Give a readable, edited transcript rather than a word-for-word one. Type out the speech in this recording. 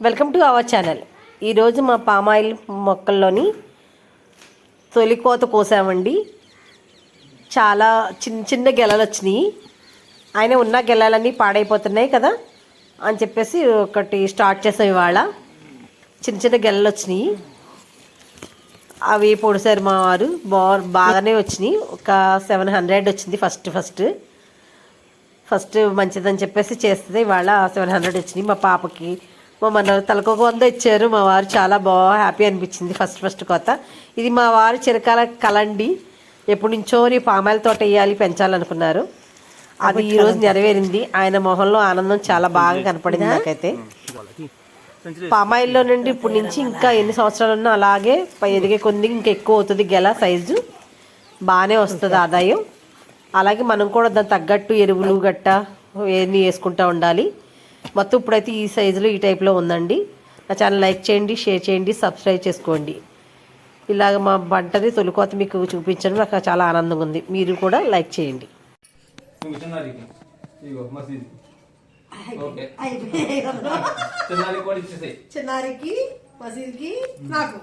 Welcome to our channel. ఈరోజు మా palm oil మొక్కల్లోని తొలి కోత కోసామండి. చాలా చిన్న చిన్న గెలలు వచ్చినాయి. ఆయన ఉన్న గెలలన్నీ పాడైపోతున్నాయి కదా అని చెప్పేసి ఒకటి స్టార్ట్ చేసాం. ఇవాళ చిన్న చిన్న గెలలు వచ్చినాయి. అవి పొడిసారు మా వారు. బాగానే వచ్చినాయి. ఒక 700 వచ్చింది ఫస్ట్ మంచిదని చెప్పేసి చేస్తుంది. ఇవాళ 700 వచ్చినాయి. మా పాపకి మన తలకొక 100 ఇచ్చారు మా వారు. చాలా హ్యాపీ అనిపించింది ఫస్ట్ కొత్త. ఇది మా వారు చిరకాల కలండి. ఎప్పటి నుంచో పామాయిల్ తోట వేయాలి పెంచాలనుకున్నారు. అది ఈరోజు నెరవేరింది. ఆయన మొహంలో ఆనందం చాలా బాగా కనపడింది నాకైతే. పామాయిల్లో నుండి ఇప్పటి నుంచి ఇంకా ఎన్ని సంవత్సరాలు ఉన్నా అలాగే ఎదిగే కొద్ది ఇంకా ఎక్కువ అవుతుంది. గెల సైజు బాగానే వస్తుంది, ఆదాయం. అలాగే మనం కూడా దానికి తగ్గట్టు ఎరువులు గట్ట ఏమి వేసుకుంటూ ఉండాలి. మొత్తం ఇప్పుడైతే ఈ సైజులో ఈ టైప్లో ఉందండి. నా ఛానల్ లైక్ చేయండి, షేర్ చేయండి, సబ్స్క్రైబ్ చేసుకోండి. ఇలాగ మా పంటని తొలికోత మీకు చూపించడం నాకు చాలా ఆనందంగా ఉంది. మీరు కూడా లైక్ చేయండి. చిన్నారికి మసీద్కి నాకు